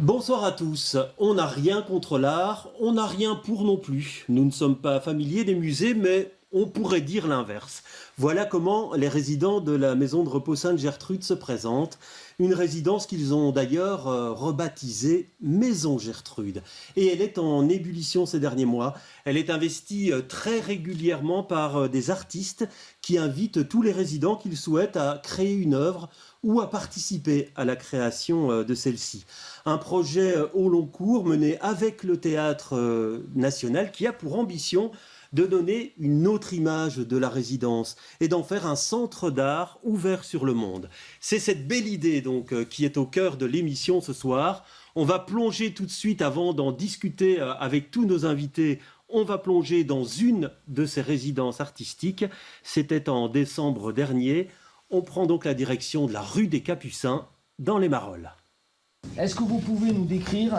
Bonsoir à tous. On n'a rien contre l'art, on n'a rien pour non plus. Nous ne sommes pas familiers des musées, mais on pourrait dire l'inverse. Voilà comment les résidents de la maison de repos Sainte-Gertrude se présentent. Une résidence qu'ils ont d'ailleurs rebaptisée Maison Gertrude. Et elle est en ébullition ces derniers mois. Elle est investie très régulièrement par des artistes qui invitent tous les résidents qu'ils souhaitent à créer une œuvre ou à participer à la création de celle-ci. Un projet au long cours mené avec le Théâtre national qui a pour ambition de donner une autre image de la résidence et d'en faire un centre d'art ouvert sur le monde. C'est cette belle idée donc qui est au cœur de l'émission ce soir. On va plonger tout de suite, avant d'en discuter avec tous nos invités, on va plonger dans une de ces résidences artistiques. C'était en décembre dernier. On prend donc la direction de la rue des Capucins, dans les Marolles. Est-ce que vous pouvez nous décrire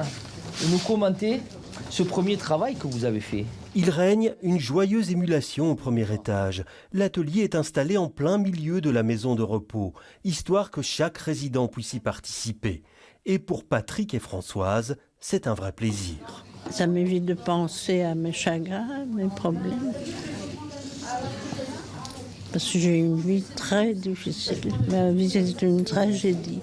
et nous commenter ce premier travail que vous avez fait? Il règne une joyeuse émulation au premier étage. L'atelier est installé en plein milieu de la maison de repos, histoire que chaque résident puisse y participer. Et pour Patrick et Françoise, c'est un vrai plaisir. Ça m'évite de penser à mes chagrins, à mes problèmes. Parce que j'ai une vie très difficile. Ma vie, c'est une tragédie.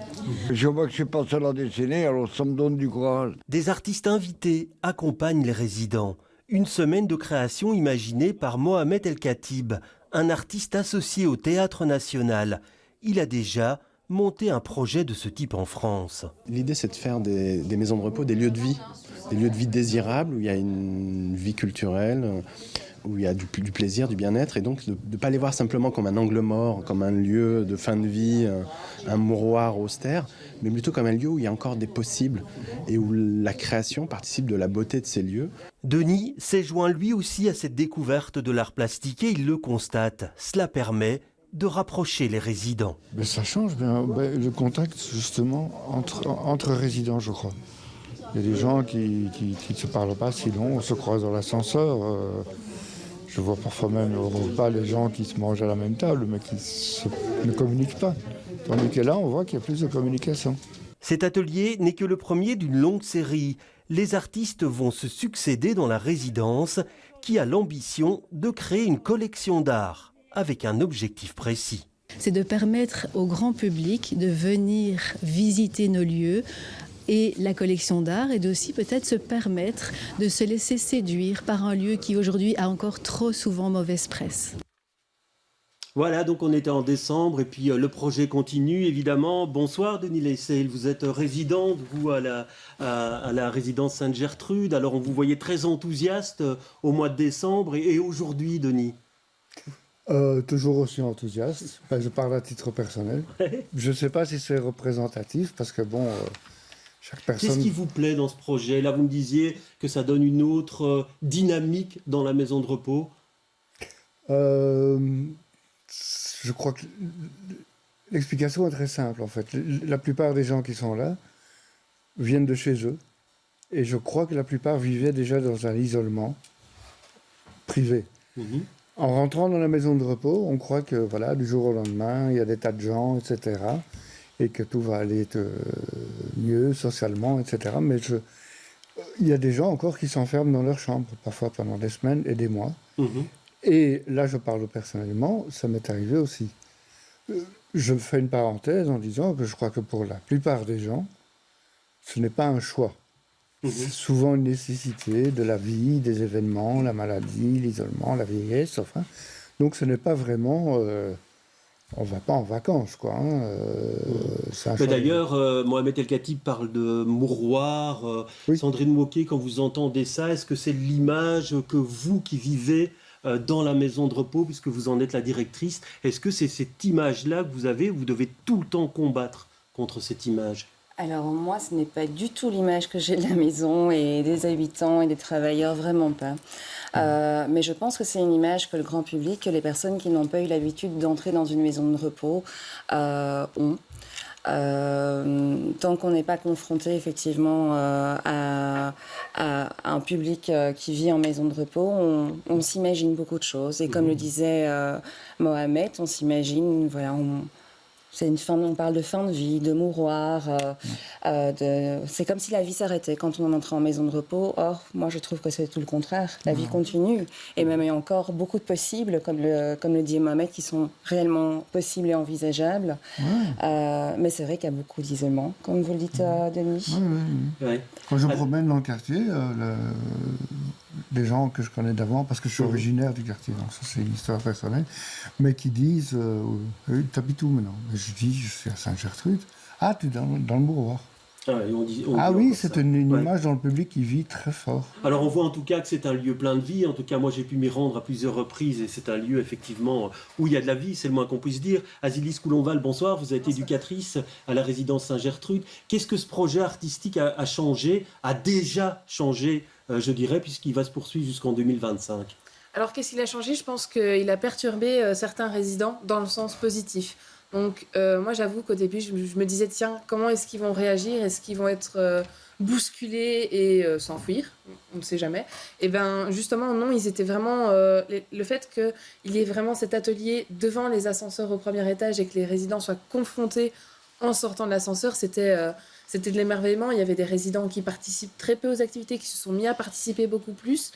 Je vois que je suis pas seul à dessiner, alors ça me donne du courage. Des artistes invités accompagnent les résidents. Une semaine de création imaginée par Mohamed El Khatib, un artiste associé au Théâtre national. Il a déjà monté un projet de ce type en France. L'idée, c'est de faire des maisons de repos, des lieux de vie désirables, où il y a une vie culturelle, où il y a du plaisir, du bien-être, et donc de ne pas les voir simplement comme un angle mort, comme un lieu de fin de vie, un mouroir austère, mais plutôt comme un lieu où il y a encore des possibles et où la création participe de la beauté de ces lieux. Denis s'est joint lui aussi à cette découverte de l'art plastique et il le constate. Cela permet de rapprocher les résidents. Mais ça change bien, le contact justement entre résidents, je crois. Il y a des gens qui ne se parlent pas si long, on se croise dans l'ascenseur. Je vois parfois même au repas les gens qui se mangent à la même table, mais qui ne communiquent pas. Tandis que là, on voit qu'il y a plus de communication. Cet atelier n'est que le premier d'une longue série. Les artistes vont se succéder dans la résidence qui a l'ambition de créer une collection d'art avec un objectif précis. C'est de permettre au grand public de venir visiter nos lieux et la collection d'art, et d'aussi peut-être se permettre de se laisser séduire par un lieu qui aujourd'hui a encore trop souvent mauvaise presse. Voilà, donc on était en décembre et puis le projet continue évidemment. Bonsoir Denis Leysseil, vous êtes résident vous à la résidence Sainte-Gertrude. Alors on vous voyait très enthousiaste au mois de décembre et aujourd'hui Denis? Toujours aussi enthousiaste, je parle à titre personnel. Je ne sais pas si c'est représentatif parce que bon... chaque personne... Qu'est-ce qui vous plaît dans ce projet? Là, vous me disiez que ça donne une autre dynamique dans la maison de repos. Je crois que l'explication est très simple, en fait. La plupart des gens qui sont là viennent de chez eux. Et je crois que la plupart vivaient déjà dans un isolement privé. En rentrant dans la maison de repos, on croit que, voilà, du jour au lendemain, il y a des tas de gens, etc., et que tout va aller mieux socialement, etc. Mais il y a des gens encore qui s'enferment dans leur chambre, parfois pendant des semaines et des mois. Et là, je parle personnellement, ça m'est arrivé aussi. Je fais une parenthèse en disant que je crois que pour la plupart des gens, ce n'est pas un choix. C'est souvent une nécessité de la vie, des événements, la maladie, l'isolement, la vieillesse, enfin. Donc ce n'est pas vraiment... on ne va pas en vacances, quoi. Mais d'ailleurs, Mohamed El Khatib parle de mouroir. Oui. Sandrine Moquet, quand vous entendez ça, est-ce que c'est l'image que vous qui vivez dans la maison de repos, puisque vous en êtes la directrice, est-ce que c'est cette image-là que vous avez, vous devez tout le temps combattre contre cette image? Alors moi, ce n'est pas du tout l'image que j'ai de la maison et des habitants et des travailleurs, vraiment pas. Mais je pense que c'est une image que le grand public, que les personnes qui n'ont pas eu l'habitude d'entrer dans une maison de repos ont. Tant qu'on n'est pas confronté effectivement à un public qui vit en maison de repos, on s'imagine beaucoup de choses. Et comme le disait Mohamed, on s'imagine, voilà, on parle de fin de vie, de mouroir. C'est comme si la vie s'arrêtait quand on entrait en maison de repos. Or, moi, je trouve que c'est tout le contraire. La vie continue. Et même il y a encore beaucoup de possibles, comme le dit Mohamed, qui sont réellement possibles et envisageables. Mais c'est vrai qu'il y a beaucoup d'isolement, comme vous le dites, Denis. Oui. Quand je me promène dans le quartier, des gens que je connais d'avant, parce que je suis originaire du quartier, donc ça c'est une histoire personnelle, mais qui disent t'habites où maintenant? Je dis je suis à Sainte-Gertrude. Ah, tu es dans le mouroir. Oui, c'est une image dans le public qui vit très fort. Alors on voit en tout cas que c'est un lieu plein de vie. En tout cas, moi j'ai pu m'y rendre à plusieurs reprises et c'est un lieu effectivement où il y a de la vie, c'est le moins qu'on puisse dire. Azilis Coulonval, bonsoir. Vous êtes éducatrice à la résidence Sainte-Gertrude. Qu'est-ce que ce projet artistique a changé, a déjà changé, je dirais, puisqu'il va se poursuivre jusqu'en 2025? Alors qu'est-ce qu'il a changé? Je pense qu'il a perturbé certains résidents dans le sens positif. Donc moi j'avoue qu'au début je me disais tiens, comment est-ce qu'ils vont réagir? Est-ce qu'ils vont être bousculés et s'enfuir? On ne sait jamais. Et bien justement non, ils étaient vraiment... le fait qu'il y ait vraiment cet atelier devant les ascenseurs au premier étage et que les résidents soient confrontés en sortant de l'ascenseur, c'était de l'émerveillement. Il y avait des résidents qui participent très peu aux activités, qui se sont mis à participer beaucoup plus,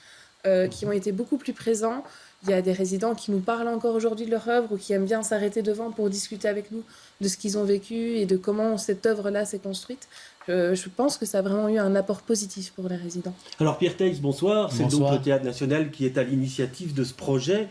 qui ont été beaucoup plus présents. Il y a des résidents qui nous parlent encore aujourd'hui de leur œuvre ou qui aiment bien s'arrêter devant pour discuter avec nous de ce qu'ils ont vécu et de comment cette œuvre-là s'est construite. Je pense que ça a vraiment eu un apport positif pour les résidents. Alors Pierre Teix, bonsoir. C'est donc le Théâtre National qui est à l'initiative de ce projet.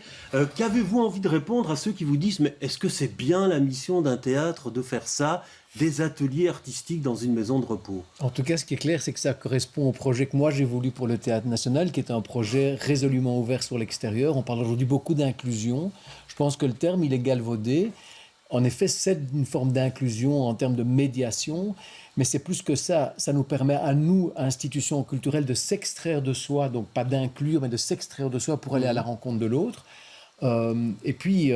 Qu'avez-vous envie de répondre à ceux qui vous disent « Mais est-ce que c'est bien la mission d'un théâtre de faire ça, des ateliers artistiques dans une maison de repos ?» En tout cas, ce qui est clair, c'est que ça correspond au projet que moi j'ai voulu pour le Théâtre National, qui est un projet résolument ouvert sur l'extérieur. On parle aujourd'hui beaucoup d'inclusion. Je pense que le terme, il est galvaudé. En effet, c'est une forme d'inclusion en termes de médiation, mais c'est plus que ça. Ça nous permet à nous, institutions culturelles, de s'extraire de soi, donc pas d'inclure, mais de s'extraire de soi pour aller à la rencontre de l'autre. Et puis,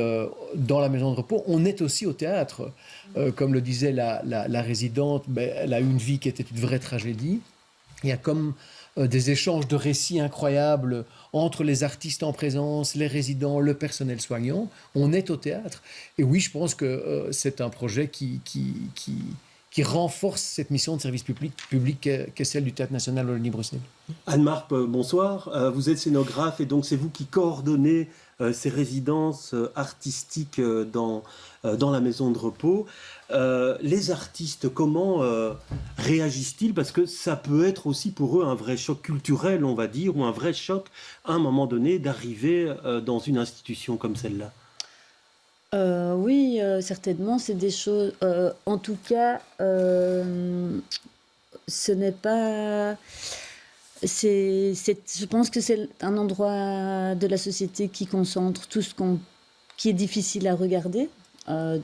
dans la maison de repos, on est aussi au théâtre. Comme le disait la résidente, elle a eu une vie qui était une vraie tragédie. Il y a comme des échanges de récits incroyables entre les artistes en présence, les résidents, le personnel soignant. On est au théâtre. Et oui, je pense que c'est un projet qui renforce cette mission de service public qu'est celle du Théâtre National Wallonie-Bruxelles. Anne-Marc, bonsoir. Vous êtes scénographe et donc c'est vous qui coordonnez ces résidences artistiques dans la maison de repos. Les artistes, comment réagissent-ils? Parce que ça peut être aussi pour eux un vrai choc culturel, on va dire, ou un vrai choc à un moment donné d'arriver dans une institution comme celle-là. Oui, certainement, c'est des choses... en tout cas, ce n'est pas... je pense que c'est un endroit de la société qui concentre tout ce qui est difficile à regarder.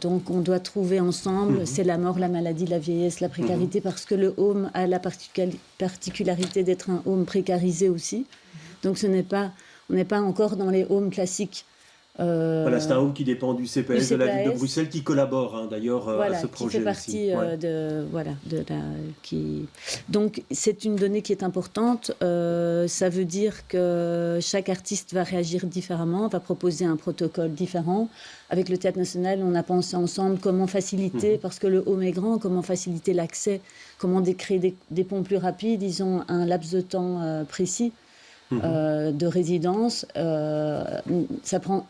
Donc on doit trouver ensemble, c'est la mort, la maladie, la vieillesse, la précarité, parce que le home a la particularité d'être un home précarisé aussi. Donc on n'est pas encore dans les homes classiques. Voilà, c'est un home qui dépend du CPS de la ville de Bruxelles, qui collabore d'ailleurs à ce projet. Qui fait partie Donc c'est une donnée qui est importante. Ça veut dire que chaque artiste va réagir différemment, va proposer un protocole différent. Avec le Théâtre National, on a pensé ensemble comment faciliter, parce que le home est grand, comment faciliter l'accès, comment créer des ponts plus rapides. Ils ont un laps de temps précis de résidence. Ça prend...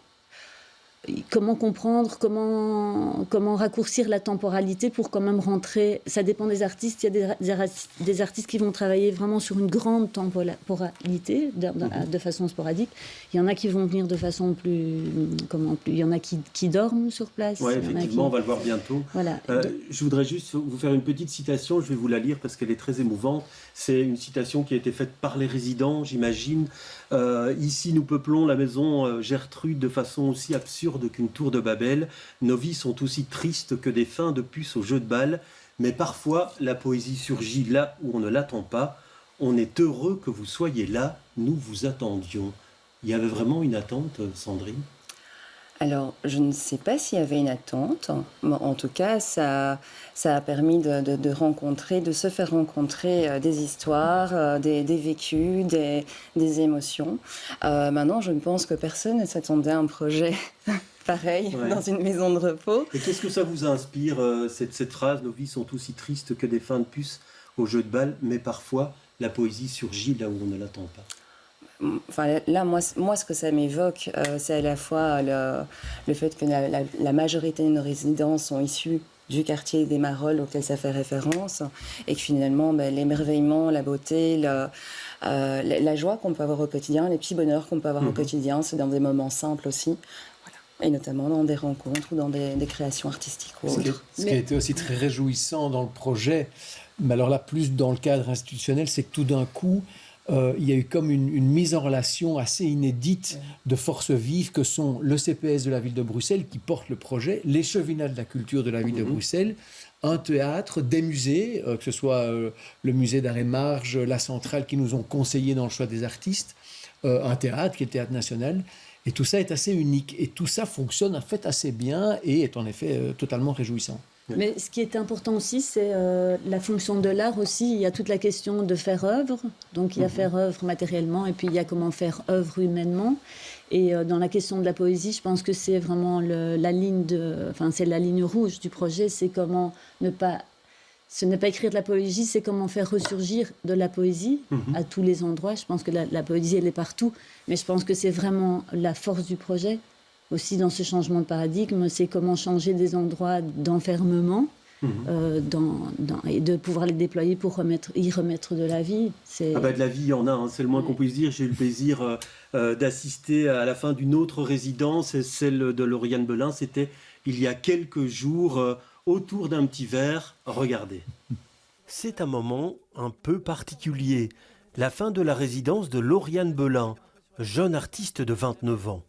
Comment comprendre, comment raccourcir la temporalité pour quand même rentrer. Ça dépend des artistes. Il y a des artistes qui vont travailler vraiment sur une grande temporalité, de façon sporadique. Il y en a qui vont venir de façon plus... Il y en a qui dorment sur place. Oui, effectivement, on va le voir bientôt. Voilà. Je voudrais juste vous faire une petite citation, je vais vous la lire parce qu'elle est très émouvante. C'est une citation qui a été faite par les résidents, j'imagine. Ici, nous peuplons la maison Gertrude de façon aussi absurde qu'une tour de Babel. Nos vies sont aussi tristes que des fins de puce au jeu de balle. Mais parfois, la poésie surgit là où on ne l'attend pas. On est heureux que vous soyez là. Nous vous attendions. Il y avait vraiment une attente, Sandrine? Alors, je ne sais pas s'il y avait une attente. En tout cas, ça a permis de rencontrer, de se faire rencontrer des histoires, des vécus, des émotions. Maintenant, je ne pense que personne ne s'attendait à un projet pareil Ouais. dans une maison de repos. Et qu'est-ce que ça vous inspire, cette phrase « Nos vies sont aussi tristes que des fins de puce au jeu de balle », mais parfois la poésie surgit là où on ne l'attend pas. Enfin, là, moi, ce que ça m'évoque, c'est à la fois le fait que la majorité de nos résidents sont issus du quartier des Marolles auquel ça fait référence, et que finalement, l'émerveillement, la beauté, la joie qu'on peut avoir au quotidien, les petits bonheurs qu'on peut avoir au quotidien, c'est dans des moments simples aussi, voilà. Et notamment dans des rencontres ou dans des créations artistiques ou autres. Ce qui a été aussi très réjouissant dans le projet, mais alors là, plus dans le cadre institutionnel, c'est que tout d'un coup, il y a eu comme une mise en relation assez inédite de forces vives que sont le CPS de la ville de Bruxelles qui porte le projet, les Chevinats de la culture de la ville de Bruxelles, un théâtre, des musées, que ce soit le musée d'Arrêt Marge, la Centrale qui nous ont conseillé dans le choix des artistes, un théâtre qui est le Théâtre National. Et tout ça est assez unique. Et tout ça fonctionne en fait assez bien et est en effet totalement réjouissant. Mais ce qui est important aussi, c'est la fonction de l'art aussi. Il y a toute la question de faire œuvre. Donc il y a faire œuvre matériellement et puis il y a comment faire œuvre humainement. Et dans la question de la poésie, je pense que c'est vraiment la ligne rouge du projet. C'est comment ce n'est pas écrire de la poésie, c'est comment faire ressurgir de la poésie à tous les endroits. Je pense que la poésie, elle est partout. Mais je pense que c'est vraiment la force du projet. Aussi dans ce changement de paradigme, c'est comment changer des endroits d'enfermement et de pouvoir les déployer pour y remettre de la vie. De la vie, il y en a, c'est le moins qu'on puisse dire. J'ai eu le plaisir d'assister à la fin d'une autre résidence, celle de Lauriane Belin. C'était il y a quelques jours, autour d'un petit verre. Regardez. C'est un moment un peu particulier. La fin de la résidence de Lauriane Belin, jeune artiste de 29 ans.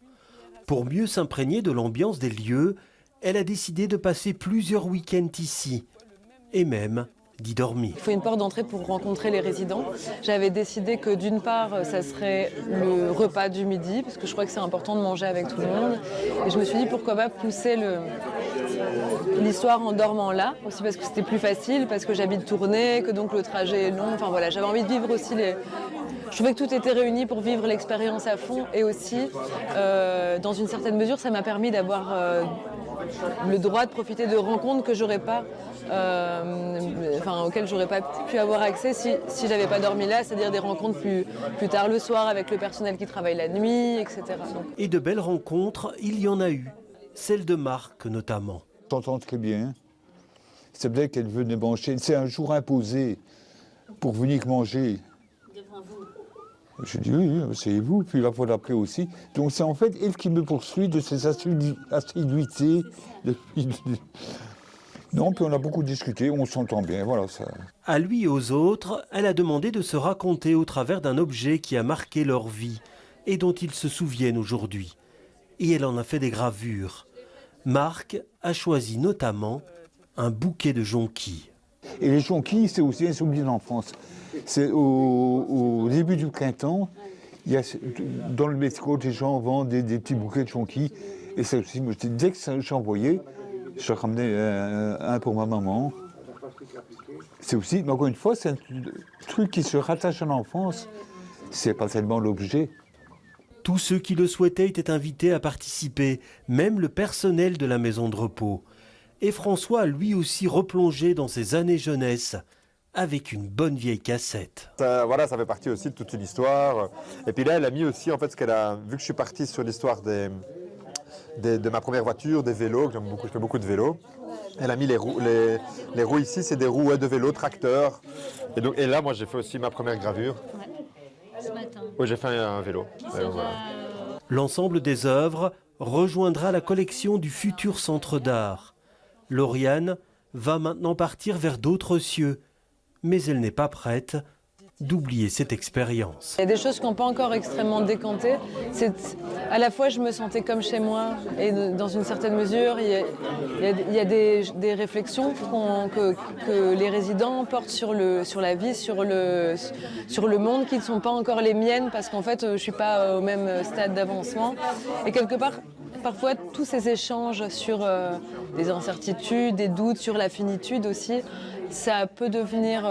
Pour mieux s'imprégner de l'ambiance des lieux, elle a décidé de passer plusieurs week-ends ici, et même d'y dormir. Il faut une porte d'entrée pour rencontrer les résidents. J'avais décidé que d'une part, ça serait le repas du midi, parce que je crois que c'est important de manger avec tout le monde. Et je me suis dit pourquoi pas pousser l'histoire en dormant là, aussi parce que c'était plus facile, parce que j'habite Tournai, que donc le trajet est long. Enfin voilà, j'avais envie de vivre aussi Je trouvais que tout était réuni pour vivre l'expérience à fond et aussi, dans une certaine mesure, ça m'a permis d'avoir le droit de profiter de rencontres que j'aurais pas, auxquelles j'aurais pas pu avoir accès si j'avais pas dormi là, c'est-à-dire des rencontres plus tard le soir avec le personnel qui travaille la nuit, etc. Et de belles rencontres, il y en a eu, celle de Marc notamment. T'entends très bien. C'est vrai qu'elle venait manger. C'est un jour imposé pour venir manger. Je dis oui, c'est vous, puis la fois d'après aussi. Donc c'est en fait elle qui me poursuit de ses assiduités. Non, puis on a beaucoup discuté, on s'entend bien, voilà ça. À lui et aux autres, elle a demandé de se raconter au travers d'un objet qui a marqué leur vie et dont ils se souviennent aujourd'hui. Et elle en a fait des gravures. Marc a choisi notamment un bouquet de jonquilles. Et les jonquilles, c'est aussi un souvenir d'enfance. C'est au début du printemps, il y a, dans le métro, des gens vendent des petits bouquets de jonquilles. Et ça aussi, moi, dès que j'en voyais, je ramenais un pour ma maman. C'est aussi, mais encore une fois, c'est un truc qui se rattache à l'enfance. C'est pas tellement l'objet. Tous ceux qui le souhaitaient étaient invités à participer, même le personnel de la maison de repos. Et François a lui aussi replongé dans ses années jeunesse, avec une bonne vieille cassette. Ça fait partie aussi de toute une histoire. Et puis là, elle a mis aussi, en fait, vu que je suis parti sur l'histoire de ma première voiture, des vélos, que je fais beaucoup de vélos, elle a mis les roues ici, c'est des roues de vélo, tracteurs. Et là, moi, j'ai fait aussi ma première gravure. Ce matin. Oui, j'ai fait un vélo. Voilà. L'ensemble des œuvres rejoindra la collection du futur centre d'art. Lauriane va maintenant partir vers d'autres cieux, mais elle n'est pas prête d'oublier cette expérience. Il y a des choses qui n'ont pas encore extrêmement décanté. À la fois, je me sentais comme chez moi, et dans une certaine mesure, il y a des réflexions que les résidents portent sur la vie, sur le monde, qui ne sont pas encore les miennes, parce qu'en fait, je ne suis pas au même stade d'avancement. Et quelque part, parfois tous ces échanges sur des incertitudes, des doutes sur la finitude aussi, ça peut devenir,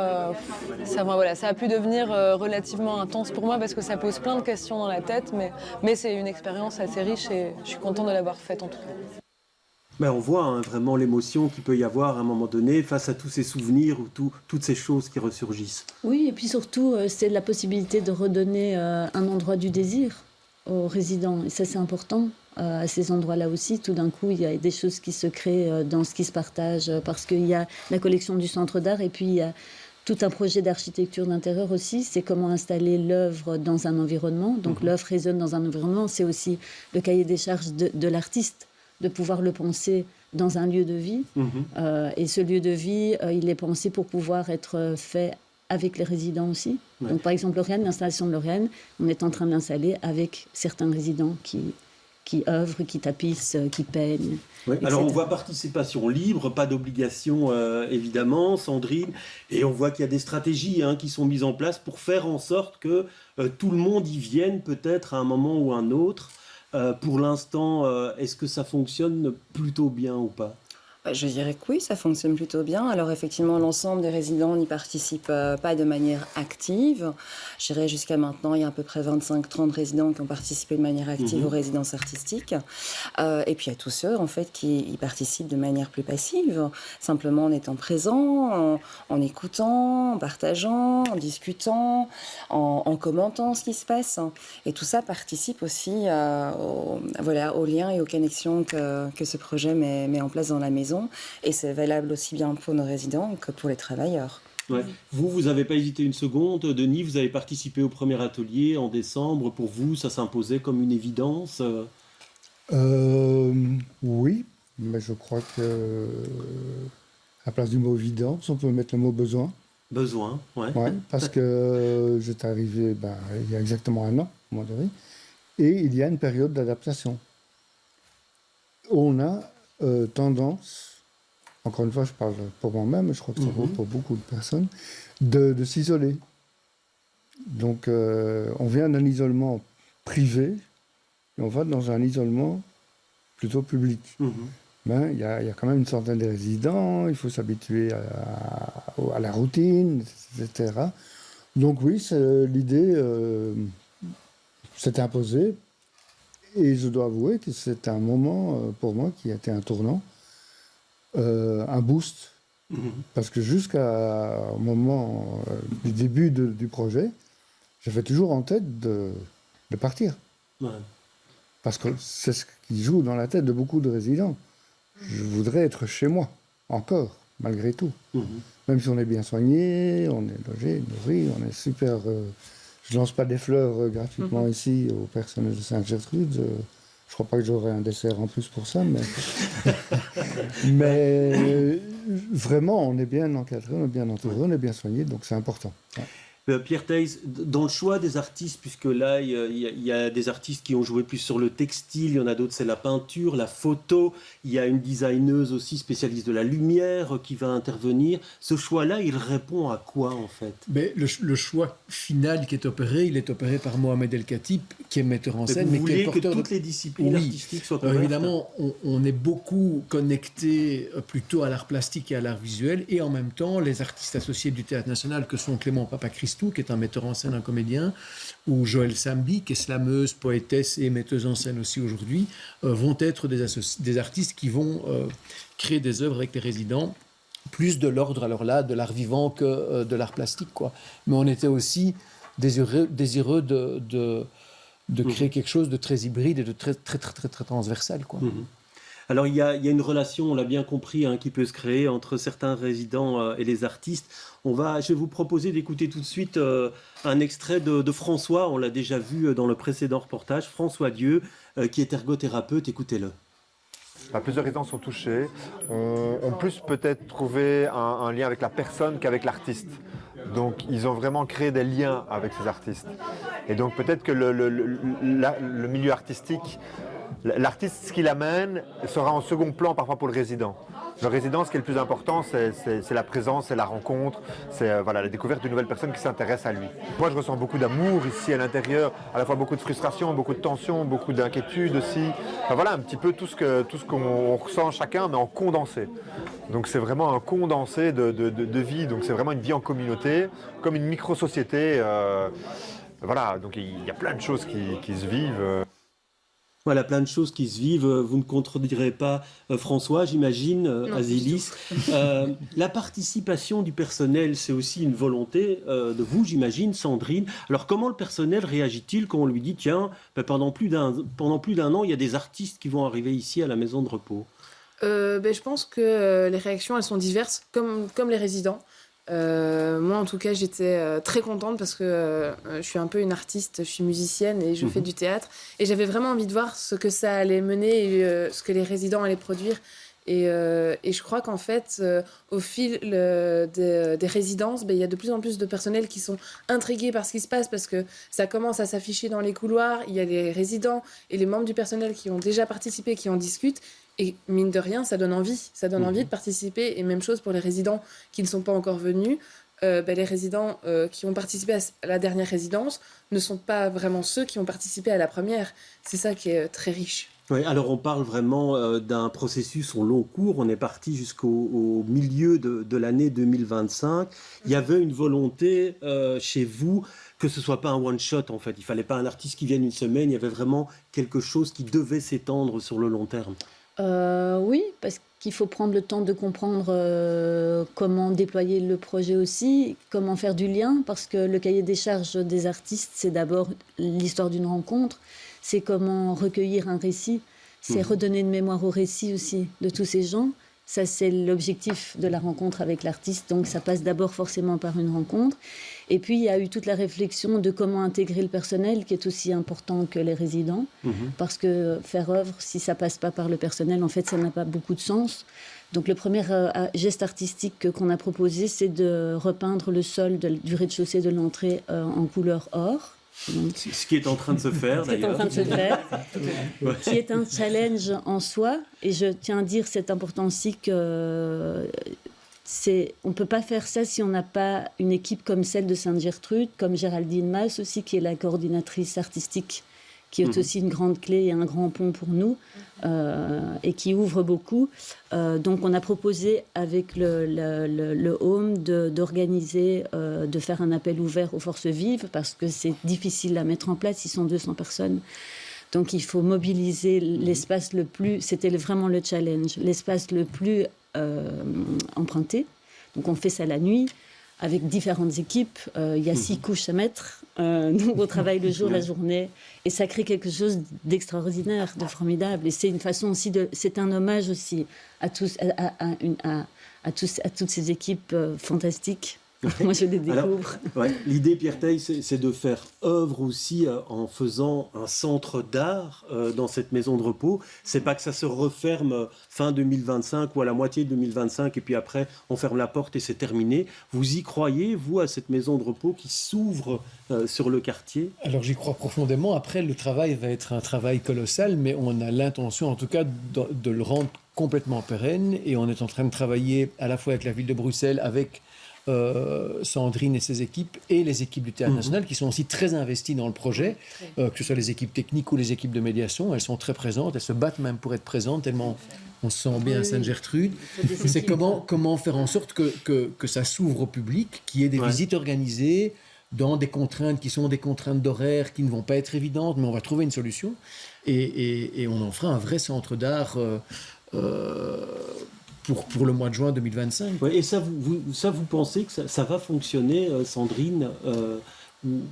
ça a pu devenir relativement intense pour moi parce que ça pose plein de questions dans la tête, mais c'est une expérience assez riche et je suis contente de l'avoir faite en tout cas. Ben on voit vraiment l'émotion qu'il peut y avoir à un moment donné face à tous ces souvenirs ou toutes ces choses qui ressurgissent. Oui, et puis surtout, c'est la possibilité de redonner un endroit du désir aux résidents. Et ça, c'est important. À ces endroits-là aussi, tout d'un coup, il y a des choses qui se créent dans ce qui se partage parce qu'il y a la collection du Centre d'art et puis il y a tout un projet d'architecture d'intérieur aussi. C'est comment installer l'œuvre dans un environnement. Donc l'œuvre résonne dans un environnement. C'est aussi le cahier des charges de l'artiste, de pouvoir le penser dans un lieu de vie. Et ce lieu de vie, il est pensé pour pouvoir être fait avec les résidents aussi. Ouais. Donc par exemple, Lauriane, l'installation de Lauriane, on est en train d'installer avec certains résidents qui œuvrent, qui tapissent, qui peignent. Oui. Alors on voit participation libre, pas d'obligation évidemment, Sandrine, et on voit qu'il y a des stratégies qui sont mises en place pour faire en sorte que tout le monde y vienne peut-être à un moment ou un autre. Pour l'instant, est-ce que ça fonctionne plutôt bien ou pas ? Je dirais que oui, ça fonctionne plutôt bien. Alors effectivement, l'ensemble des résidents n'y participent pas de manière active. Je dirais jusqu'à maintenant, il y a à peu près 25-30 résidents qui ont participé de manière active aux résidences artistiques. Et puis il y a tous ceux en fait qui y participent de manière plus passive, simplement en étant présents, en écoutant, en partageant, en discutant, en commentant ce qui se passe. Et tout ça participe aussi aux liens et aux connexions que ce projet met en place dans la maison. Et c'est valable aussi bien pour nos résidents que pour les travailleurs. Ouais. Vous n'avez pas hésité une seconde. Denis, vous avez participé au premier atelier en décembre. Pour vous, ça s'imposait comme une évidence Oui, mais je crois que à la place du mot évidence, on peut mettre le mot besoin. Besoin, ouais. Ouais, parce que j'étais arrivé il y a exactement un an, à un moment donné, et il y a une période d'adaptation. On a tendance, encore une fois je parle pour moi-même, mais je crois que ça vaut pour beaucoup de personnes, de s'isoler. Donc on vient d'un isolement privé et on va dans un isolement plutôt public. Il y a quand même une centaine de résidents, il faut s'habituer à la routine, etc. Donc oui, l'idée s'est imposée. Et je dois avouer que c'est un moment, pour moi, qui a été un tournant, un boost. Parce que jusqu'au moment du début du projet, j'avais toujours en tête de partir. Ouais. Parce que c'est ce qui joue dans la tête de beaucoup de résidents. Je voudrais être chez moi, encore, malgré tout. Même si on est bien soigné, on est logé, nourri, on est super... Je ne lance pas des fleurs gratuitement ici aux personnels de Sainte-Gertrude. Je ne crois pas que j'aurai un dessert en plus pour ça, mais vraiment, on est bien encadré, on est bien entouré, on est bien soigné, donc c'est important. Ouais. Pierre Theys, dans le choix des artistes, puisque là, il y a des artistes qui ont joué plus sur le textile, il y en a d'autres, c'est la peinture, la photo, il y a une designeuse aussi spécialiste de la lumière qui va intervenir. Ce choix-là, il répond à quoi, en fait ? Mais le choix final qui est opéré, il est opéré par Mohamed El Khatib, qui est metteur en scène. Vous voulez qui est porteur que toutes les disciplines artistiques soient couvertes ? Évidemment, on est beaucoup connecté plutôt à l'art plastique et à l'art visuel, et en même temps, les artistes associés du Théâtre National, que sont Clément Papacristou, qui est un metteur en scène, un comédien, ou Joël Sambi, qui est slameuse, poétesse et metteuse en scène aussi aujourd'hui, vont être des artistes qui vont créer des œuvres avec les résidents, plus de l'ordre, alors là, de l'art vivant que de l'art plastique, quoi. Mais on était aussi désireux de créer quelque chose de très hybride et de très transversal, quoi. Alors il y a une relation, on l'a bien compris, qui peut se créer entre certains résidents et les artistes. Je vais vous proposer d'écouter tout de suite un extrait de François, on l'a déjà vu dans le précédent reportage, François Dieu, qui est ergothérapeute, écoutez-le. Plusieurs résidents sont touchés, ont plus peut-être trouvé un lien avec la personne qu'avec l'artiste. Donc ils ont vraiment créé des liens avec ces artistes. Et donc peut-être que le milieu artistique l'artiste, ce qu'il amène, sera en second plan parfois pour le résident. Le résident, ce qui est le plus important, c'est la présence, c'est la rencontre, c'est la découverte de nouvelles personnes qui s'intéressent à lui. Moi, je ressens beaucoup d'amour ici à l'intérieur, à la fois beaucoup de frustration, beaucoup de tension, beaucoup d'inquiétude aussi. Enfin, voilà un petit peu tout ce qu'on ressent chacun, mais en condensé. Donc c'est vraiment un condensé de vie, donc c'est vraiment une vie en communauté, comme une micro-société. Voilà, donc il y a plein de choses qui se vivent. Voilà, plein de choses qui se vivent. Vous ne contredirez pas François, j'imagine, Azilis. La participation du personnel, c'est aussi une volonté de vous, j'imagine, Sandrine. Alors, comment le personnel réagit-il quand on lui dit, tiens, pendant plus d'un an, il y a des artistes qui vont arriver ici à la maison de repos? Je pense que les réactions, elles sont diverses, comme les résidents. Moi, en tout cas, j'étais très contente parce que je suis un peu une artiste, je suis musicienne et je fais du théâtre. Et j'avais vraiment envie de voir ce que ça allait mener et ce que les résidents allaient produire. Et je crois qu'en fait, au fil des résidences, il y a de plus en plus de personnel qui sont intrigués par ce qui se passe parce que ça commence à s'afficher dans les couloirs. Il y a les résidents et les membres du personnel qui ont déjà participé, qui en discutent. Et mine de rien, ça donne envie. Ça donne envie de participer. Et même chose pour les résidents qui ne sont pas encore venus. Les résidents qui ont participé à la dernière résidence ne sont pas vraiment ceux qui ont participé à la première. C'est ça qui est très riche. Oui, alors on parle vraiment d'un processus au long cours. On est parti jusqu'au milieu de l'année 2025. Il y avait une volonté chez vous que ce soit pas un one-shot en fait. Il fallait pas un artiste qui vienne une semaine. Il y avait vraiment quelque chose qui devait s'étendre sur le long terme. Oui, parce qu'il faut prendre le temps de comprendre comment déployer le projet aussi, comment faire du lien, parce que le cahier des charges des artistes, c'est d'abord l'histoire d'une rencontre, c'est comment recueillir un récit, c'est redonner une mémoire au récit aussi de tous ces gens. Ça, c'est l'objectif de la rencontre avec l'artiste, donc ça passe d'abord forcément par une rencontre. Et puis, il y a eu toute la réflexion de comment intégrer le personnel, qui est aussi important que les résidents, parce que faire œuvre, si ça passe pas par le personnel, en fait, ça n'a pas beaucoup de sens. Donc, le premier geste artistique qu'on a proposé, c'est de repeindre le sol du rez-de-chaussée de l'entrée en couleur or. Donc, ce qui est en train de se faire, d'ailleurs. Qui est un challenge en soi. Et je tiens à dire, c'est important aussi que on ne peut pas faire ça si on n'a pas une équipe comme celle de Sainte-Gertrude, comme Géraldine Mas aussi, qui est la coordinatrice artistique, qui est aussi une grande clé et un grand pont pour nous, et qui ouvre beaucoup. Donc on a proposé avec le Home d'organiser, de faire un appel ouvert aux forces vives, parce que c'est difficile à mettre en place, ils sont 200 personnes. Donc il faut mobiliser l'espace c'était vraiment le challenge, l'espace le plus emprunté. Donc on fait ça la nuit, avec différentes équipes. Il y a 6 couches à mettre. Donc on travaille le jour, la journée. Et ça crée quelque chose d'extraordinaire, de formidable. Et c'est une façon aussi c'est un hommage aussi à toutes ces équipes fantastiques. Moi, je les découvre. Alors, l'idée, Pierre Theil, c'est de faire œuvre aussi en faisant un centre d'art dans cette maison de repos. C'est pas que ça se referme fin 2025 ou à la moitié de 2025 et puis après, on ferme la porte et c'est terminé. Vous y croyez, vous, à cette maison de repos qui s'ouvre sur le quartier? Alors, j'y crois profondément. Après, le travail va être un travail colossal, mais on a l'intention, en tout cas, de le rendre complètement pérenne. Et on est en train de travailler à la fois avec la ville de Bruxelles, avec Sandrine et ses équipes et les équipes du Théâtre National qui sont aussi très investies dans le projet, que ce soit les équipes techniques ou les équipes de médiation. Elles sont très présentes, elles se battent même pour être présentes tellement on se sent bien à Sainte-Gertrude. C'est comment faire en sorte que ça s'ouvre au public, qu'il y ait des visites organisées dans des contraintes qui sont des contraintes d'horaire qui ne vont pas être évidentes, mais on va trouver une solution et on en fera un vrai centre d'art pour le mois de juin 2025. Ouais, et ça, vous pensez que ça va fonctionner, Sandrine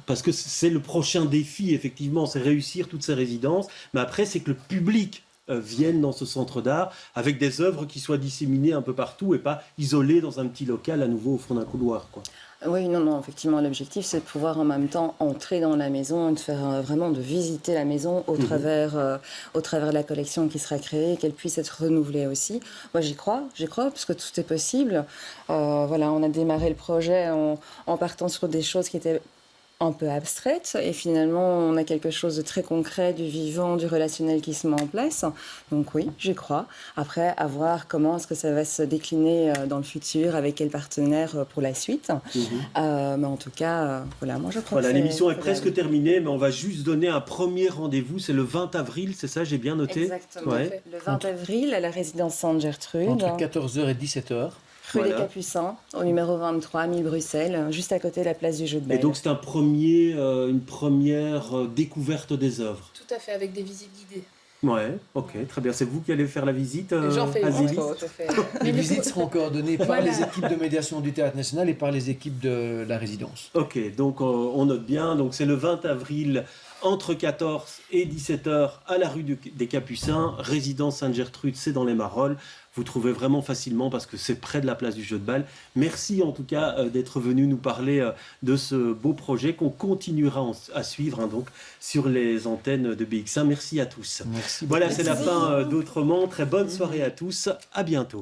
parce que c'est le prochain défi, effectivement, c'est réussir toutes ces résidences, mais après, c'est que le public vienne dans ce centre d'art avec des œuvres qui soient disséminées un peu partout et pas isolées dans un petit local à nouveau au fond d'un couloir, quoi. Oui, non, effectivement, l'objectif, c'est de pouvoir en même temps entrer dans la maison et de faire vraiment, de visiter la maison au travers de la collection qui sera créée et qu'elle puisse être renouvelée aussi. Moi, j'y crois, parce que tout est possible. On a démarré le projet en partant sur des choses qui étaient un peu abstraite et finalement on a quelque chose de très concret, du vivant, du relationnel qui se met en place. Donc oui, j'y crois. Après, à voir comment est-ce que ça va se décliner dans le futur, avec quel partenaire pour la suite. Mais en tout cas, voilà, moi je crois que l'émission est presque terminée, mais on va juste donner un premier rendez-vous. C'est le 20 avril, c'est ça, j'ai bien noté? Exactement. Ouais. Le 20 avril à la résidence Sainte-Gertrude. Entre 14h et 17h. Rue des Capucins, au numéro 23, 1000 Bruxelles, juste à côté de la place du Jeu de Bail. Et donc c'est une première découverte des œuvres. Tout à fait, avec des visites guidées. Ouais, ok, très bien. C'est vous qui allez faire la visite, J'en fais Azélie? Les visites seront coordonnées par les équipes de médiation du Théâtre National et par les équipes de la résidence. Ok, donc on note bien. Donc c'est le 20 avril entre 14 et 17h à la rue des Capucins, résidence Sainte-Gertrude, c'est dans les Marolles. Vous trouvez vraiment facilement parce que c'est près de la place du Jeu de Bail. Merci en tout cas d'être venu nous parler de ce beau projet qu'on continuera à suivre donc sur les antennes de BX1. Merci à tous. Merci. Voilà, c'est la fin d'Autrement. Très bonne soirée à tous. À bientôt.